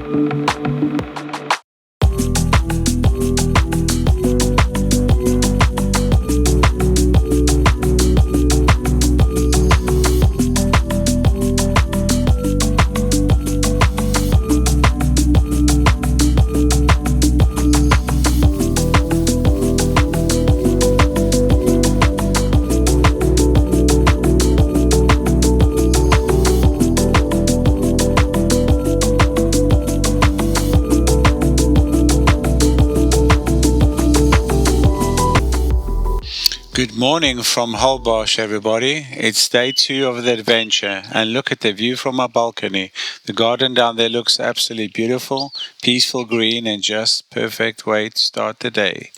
Good morning from Holbox, everybody. It's day 2 of the adventure, and look at the view from our balcony. The garden down there looks absolutely beautiful, peaceful green, and just perfect way to start the day.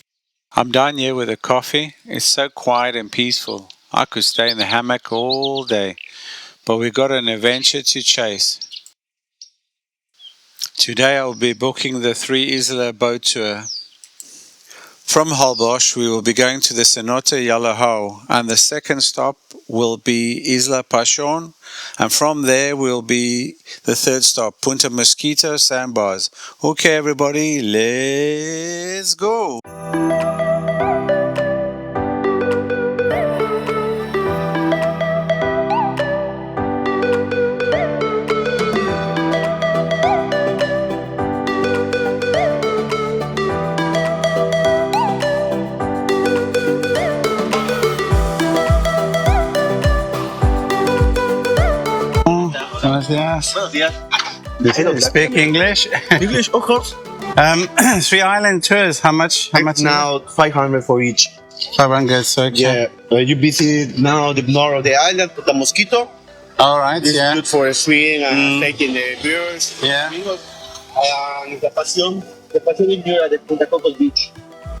I'm down here with a coffee. It's so quiet and peaceful. I could stay in the hammock all day, but we got an adventure to chase. Today I'll be booking the 3 Isla boat tour. From Holbox, we will be going to the Cenote Yalahau, and the second stop will be Isla Pasión, and from there will be the third stop, Punta Mosquito sandbars. Okay, everybody, let's go! Buenos días. Do you speak English? English, of course. 3 island tours, how much? Now 500 for each. 500, so okay. Yeah, you visit now the north of the island, Punta Mosquito. Alright, This yeah. is good for a swim and taking the beers. Yeah. Flamingos. And Isla Pasión. The Pasión is near the Punta Coco beach.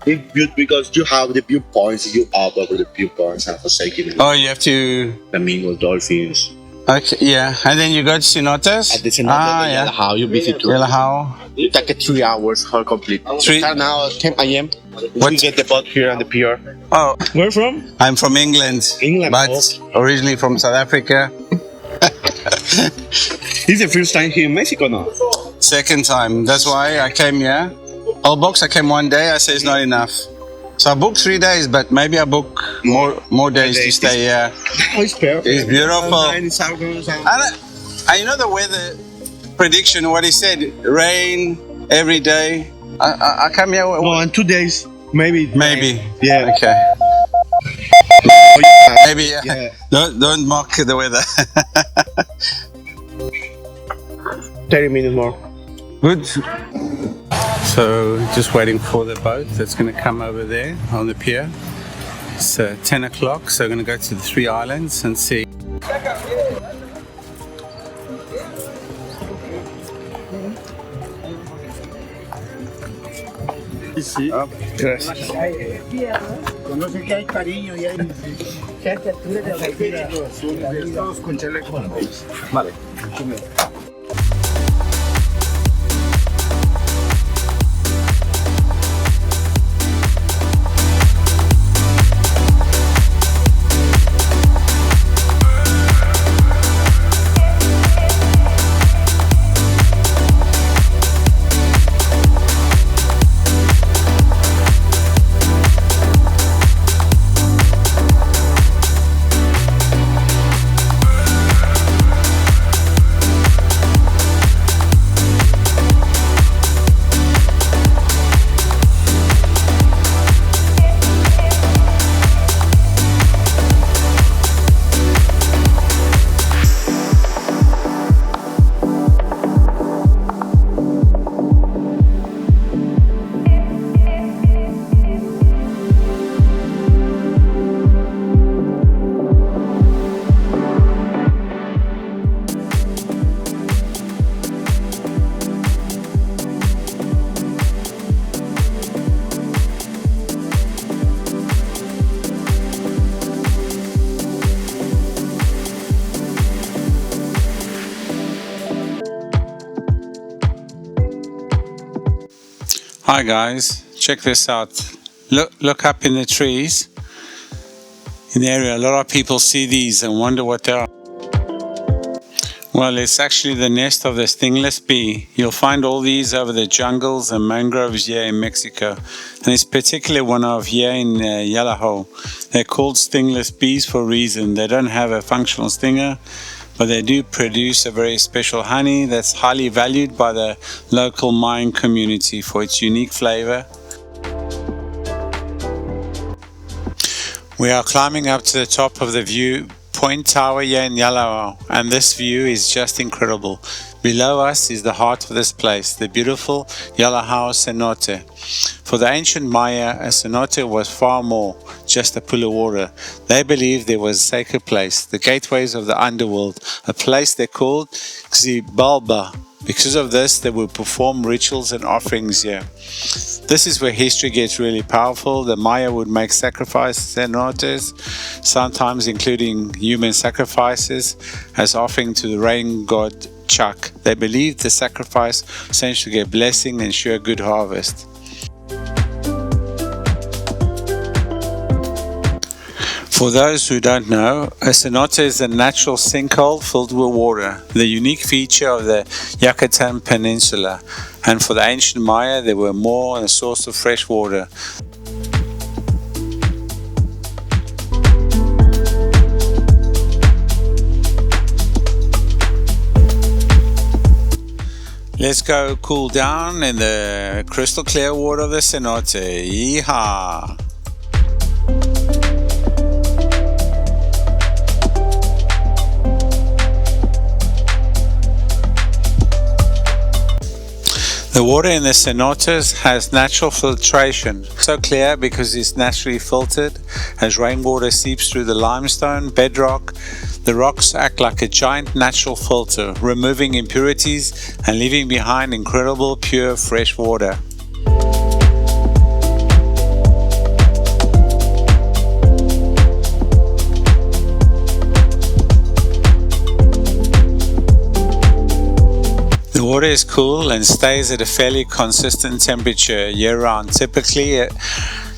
It's good because you have the viewpoints, you up over the viewpoints and for taking Oh, you have to... flamingos, dolphins. Okay, yeah. And then you go to Cenotes? At the Cenote, yeah. Yalahau, you visit too. Yalahau. You take 3 hours for complete. Start now at 10 a.m. What? We get the boat here on the pier. Oh, Where from? I'm from England. England, But oh. originally from South Africa. This is the first time here in Mexico now. Second time. That's why I came here. Holbox, I came one day. I said it's not enough. So I booked 3 days, but maybe I book more days to stay here. Oh, it's perfect. It's beautiful. And And you know the weather prediction, what he said, rain every day. I come here. no, in 2 days, maybe. Maybe. Yeah. Okay. Oh, yeah. Maybe. Yeah. Yeah. Don't mock the weather. 30 minutes more. Good. So just waiting for the boat that's going to come over there on the pier. It's 10 o'clock, so we're going to go to the 3 islands and see. Sí. Oh, gracias. Conoce que hay cariño y hay gente de todos con chaleco. Vale. Hi guys, check this out. Look up in the trees. In the area, a lot of people see these and wonder what they are. Well, it's actually the nest of the stingless bee. You'll find all these over the jungles and mangroves here in Mexico. And it's particularly one of here in Yalahau. They're called stingless bees for a reason. They don't have a functional stinger, but they do produce a very special honey that's highly valued by the local Mayan community for its unique flavor. We are climbing up to the top of the view point tower here in Yalahau, and this view is just incredible. Below us is the heart of this place, the beautiful Yalahau Cenote. For the ancient Maya, a cenote was far more, just a pool of water. They believed there was a sacred place, the gateways of the underworld, a place they called Xibalba. Because of this, they would perform rituals and offerings here. This is where history gets really powerful. The Maya would make sacrifices and cenotes, sometimes including human sacrifices, as offering to the rain god Chuck. They believed the sacrifice essentially gave blessing and ensure a good harvest. For those who don't know, a cenote is a natural sinkhole filled with water, the unique feature of the Yucatan Peninsula. And for the ancient Maya, they were more a source of fresh water. Let's go cool down in the crystal clear water of the cenote. Yeehaw! The water in the cenotes has natural filtration, so clear because it's naturally filtered. As rainwater seeps through the limestone bedrock, the rocks act like a giant natural filter, removing impurities and leaving behind incredible pure fresh water. The water is cool and stays at a fairly consistent temperature year-round, typically at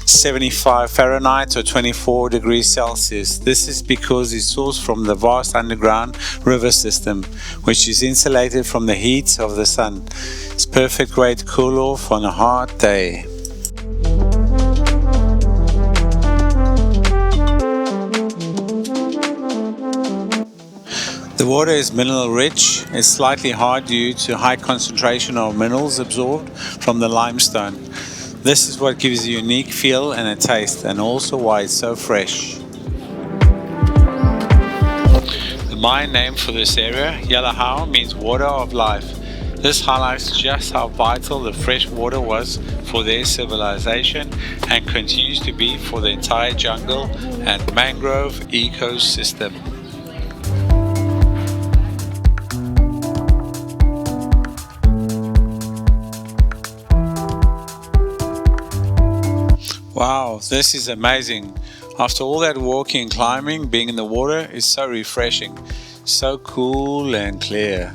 75 Fahrenheit or 24 degrees Celsius. This is because it's sourced from the vast underground river system, which is insulated from the heat of the sun. It's a perfect way to cool off on a hot day. The water is mineral rich. It's slightly hard due to high concentration of minerals absorbed from the limestone. This is what gives a unique feel and a taste, and also why it's so fresh. The Mayan name for this area, Yalahau, means water of life. This highlights just how vital the fresh water was for their civilization and continues to be for the entire jungle and mangrove ecosystem. Wow, this is amazing. After all that walking and climbing, being in the water is so refreshing, so cool and clear.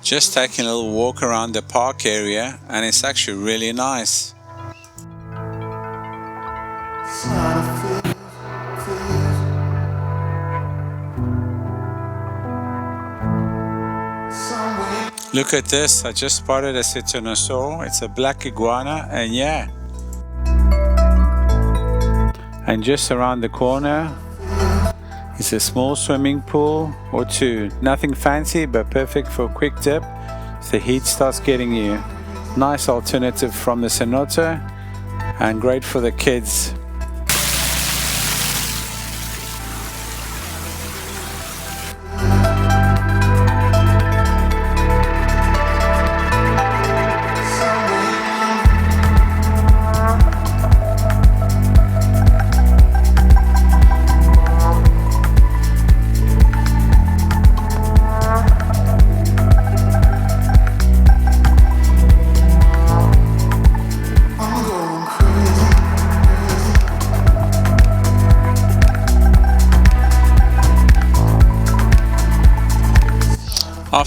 Just taking a little walk around the park area, and it's actually really nice. Look at this, I just spotted a cetonosaur. It's a black iguana, and yeah. And just around the corner is a small swimming pool or two. Nothing fancy, but perfect for a quick dip if the heat starts getting you. Nice alternative from the cenote and great for the kids.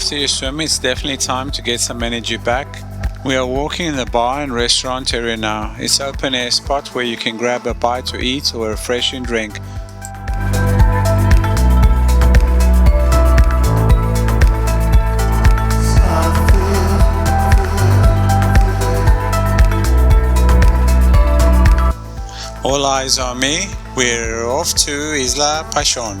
after you swim, it's definitely time to get some energy back. We are walking in the bar and restaurant area now. It's an open air spot where you can grab a bite to eat or a refreshing drink. All eyes on me. We're off to Isla Pasión.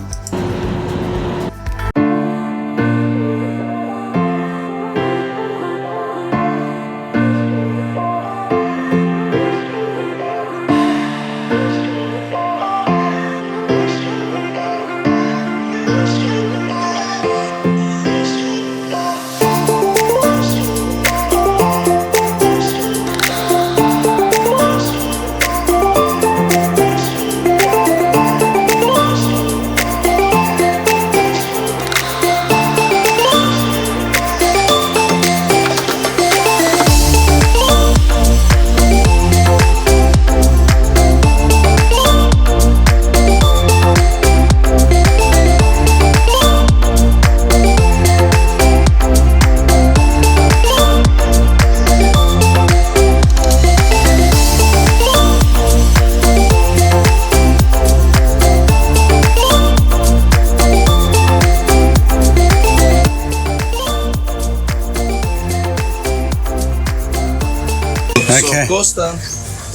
Okay. So Costa,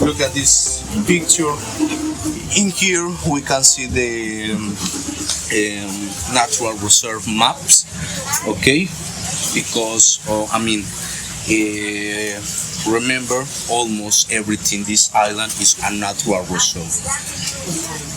look at this picture. In here we can see the natural reserve maps, okay? Because remember, almost everything this island is a natural reserve.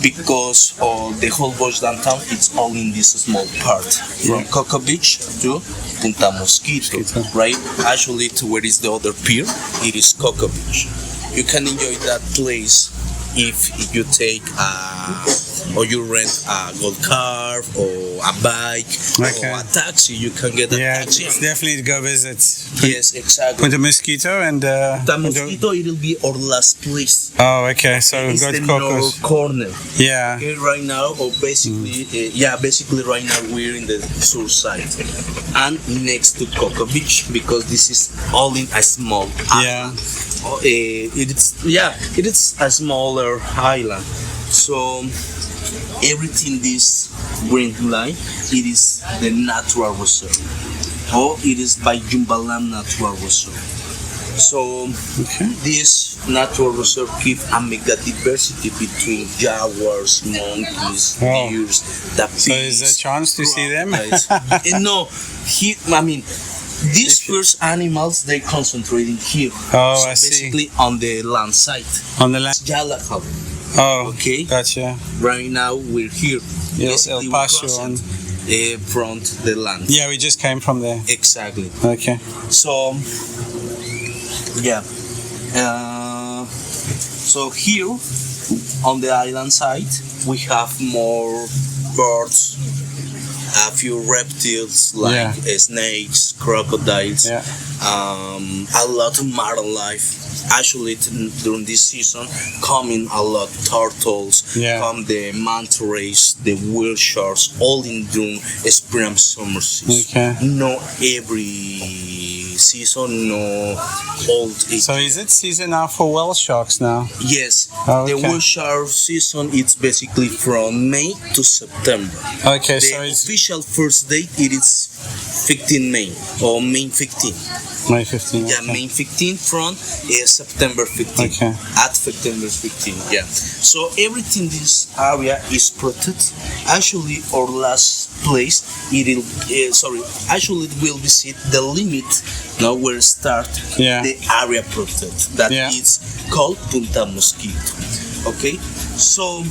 Because the Holbox downtown, it's all in this small part, from Coco Beach to Punta Mosquito, right? Actually, to where is the other pier, it is Coco Beach. You can enjoy that place if you take or you rent a gold car or a bike or a taxi. You can get a taxi. It's definitely to go visit. Yes, exactly. Punta Mosquito and Punta Mosquito, it'll be our last place. Oh, okay. So it's go to the Cocos. north corner. Yeah. Okay, right now, or basically, basically right now we're in the south side and next to Coco Beach because this is all in a small island. It is a smaller island. So everything this green line, it is the natural reserve, or it is by Jumbalam Natural Reserve. So this natural reserve gives a mega diversity between jaguars, monkeys, deers, tapirs. So is there a chance to see them? No, these first animals, they concentrating here. Oh, so I see. Basically on the land side. On the land. Yalahau. Oh, okay. Gotcha. Right now we're here. El Pasión. From the land. Yeah, we just came from there. Exactly. Okay. So, so here on the island side, we have more birds, a few reptiles like snakes, crocodiles, a lot of marine life. Actually, during this season, coming a lot turtles, come the manta rays, the whale sharks, all in during spring and summer season. No every season, no old. So is it season now for whale sharks now? Yes. The whale shark season, it's basically from May to September. Okay, the official first date, it is 15 May or May 15. May 15. Yeah, May 15 from September 15. Okay. At September 15. Yeah. So everything in this area is protected. Actually, our last place, it will visit the limit. Now where start the area protected. That is called Punta Mosquito. Okay. So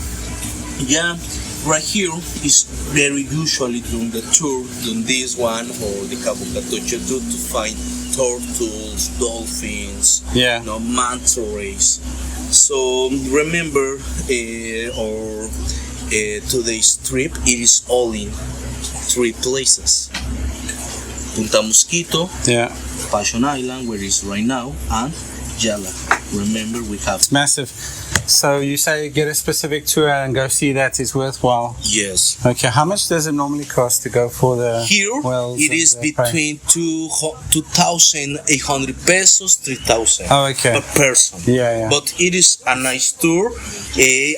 right here is very usually during the tour, doing this one or the Cabo Catoche tour to find turtles, dolphins, manta rays. So remember, today's trip, it is all in 3 places: Punta Mosquito, Passion Island, where it is right now, and Yalahau. Remember, we have it's massive. So you say get a specific tour and go see that is worthwhile. Yes. Okay, how much does it normally cost to go for the Here wells it and is the prey? between 2,800 pesos, 3,000 Oh, okay. per person. Yeah. But it is a nice tour,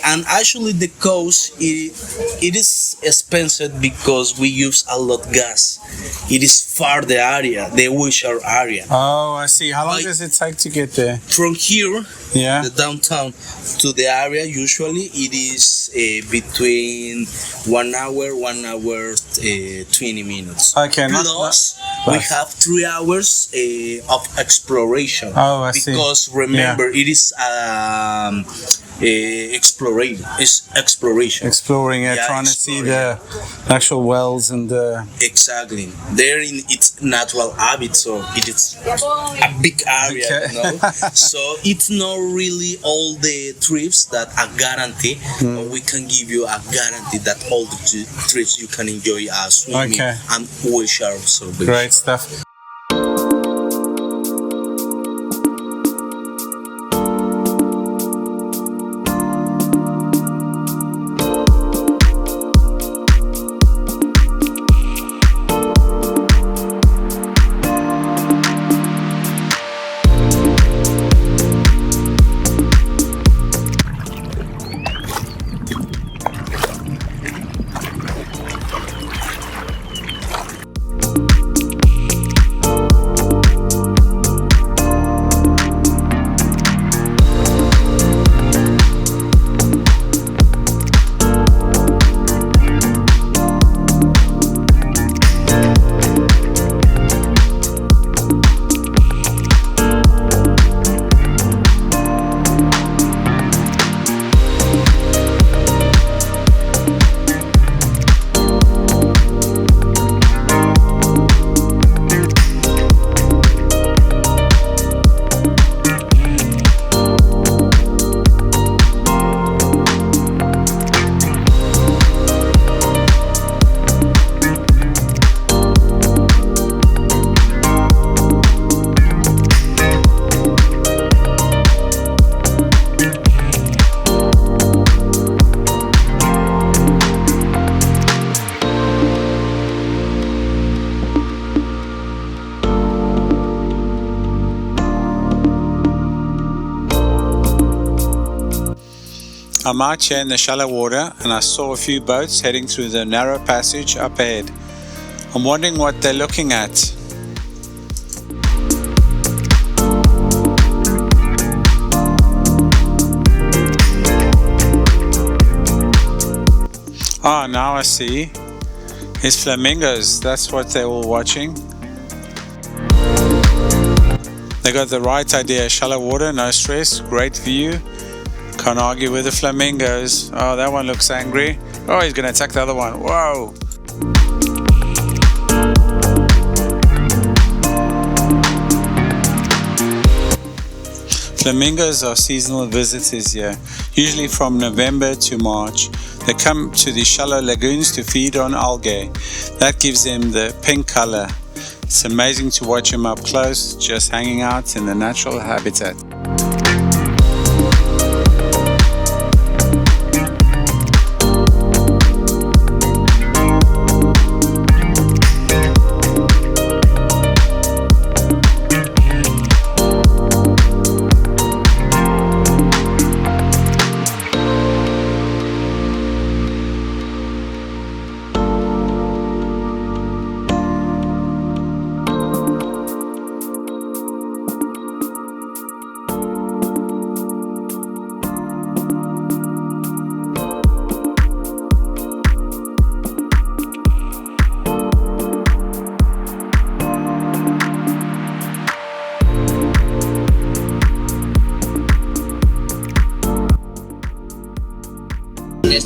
and actually the cost it is expensive because we use a lot gas. It is far the area, the Wishar area. Oh, I see. How long Like- does it take to get there? From here, Yeah. the downtown to the area, usually it is between 1 hour, 20 minutes. Okay, Plus, we plus. have 3 hours of exploration. Oh, I see. Because remember, it is exploration. Exploring it, Yeah, trying to see exploring. the actual wells and the. Exactly. They're in its natural habitat, so it is a big area, Okay. you know. So it's not really all the trips that are guaranteed, but we can give you a guarantee that all the trips you can enjoy swimming Okay. and wishar observation. Great stuff. I'm out here in the shallow water and I saw a few boats heading through the narrow passage up ahead. I'm wondering what they're looking at. Ah, now I see. It's flamingos, that's what they're all watching. They got the right idea, shallow water, no stress, great view. Can't argue with the flamingos. Oh, that one looks angry. Oh, he's gonna attack the other one. Whoa. Flamingos are seasonal visitors here, usually from November to March. They come to the shallow lagoons to feed on algae. That gives them the pink color. It's amazing to watch them up close, just hanging out in the natural habitat.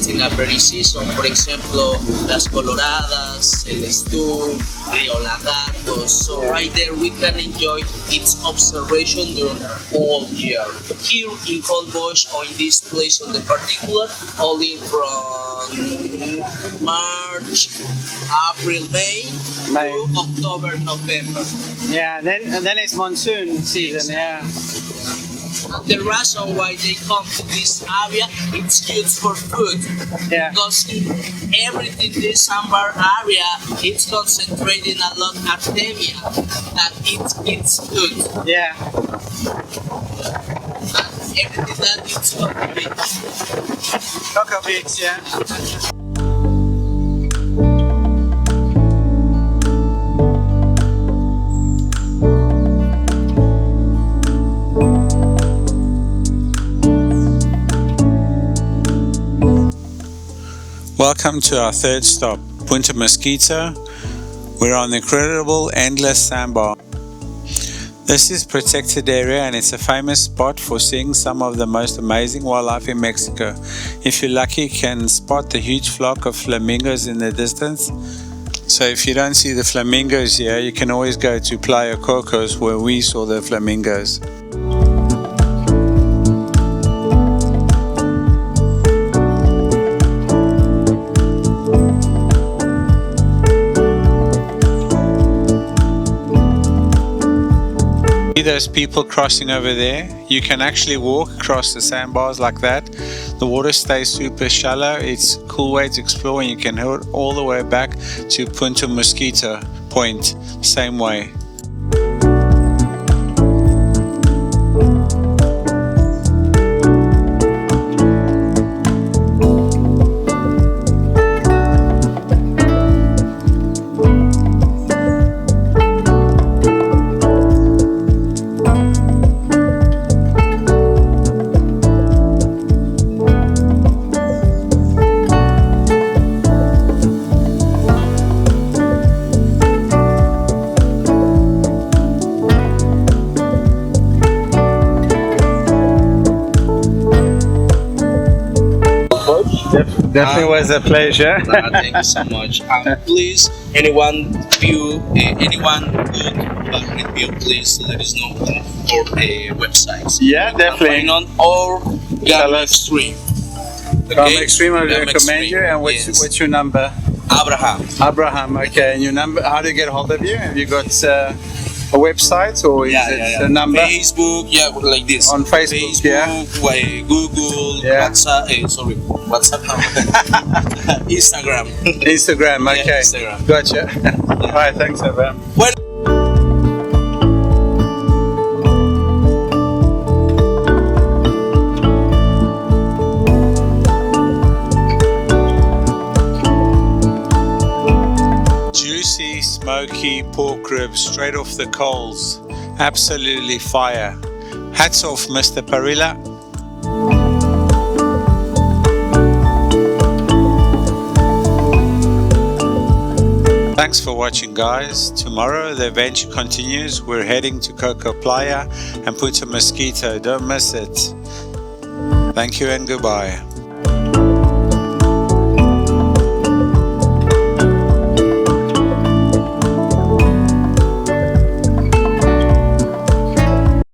In a very season, por ejemplo, las Coloradas, el Stu, Rio Lagarto. So right there we can enjoy its observation during all year. Here in Holbox or in this place in the particular, only from March, April, May to October, November. Yeah, then it's monsoon season. Yeah. the reason why they come to this area, it's used for food. Yeah. Because everything this sandbar area, it's concentrating a lot of artemia that it's good. Yeah. Everything that it's cultivated. Cocoa beach, yeah. Welcome to our third stop, Punta Mosquito. We're on the incredible endless sandbar. This is a protected area and it's a famous spot for seeing some of the most amazing wildlife in Mexico. If you're lucky, you can spot the huge flock of flamingos in the distance. So if you don't see the flamingos here, you can always go to Playa Cocos where we saw the flamingos. See those people crossing over there? You can actually walk across the sandbars like that. The water stays super shallow. It's a cool way to explore, and you can head all the way back to Punta Mosquito Point, same way. Definitely was a pleasure. Thank you so much. Please, anyone good review, please let us know for websites. Yeah, definitely. On or Gum Extreme. Gum Extreme, I would Gum recommend Extreme, you. And yes. what's your number? Abraham, okay. And your number, how do you get a hold of you? Have you got a website or is it a number? Facebook, like this. On Facebook, Google, WhatsApp, Instagram. Instagram, okay. Yeah, Instagram. Gotcha. All right, thanks, Abraham. Well, Juicy, smoky pork ribs straight off the coals. Absolutely fire. Hats off, Mr. Parilla. Thanks for watching, guys. Tomorrow the adventure continues. We're heading to Coco Playa and Punta Mosquito. Don't miss it. Thank you and goodbye.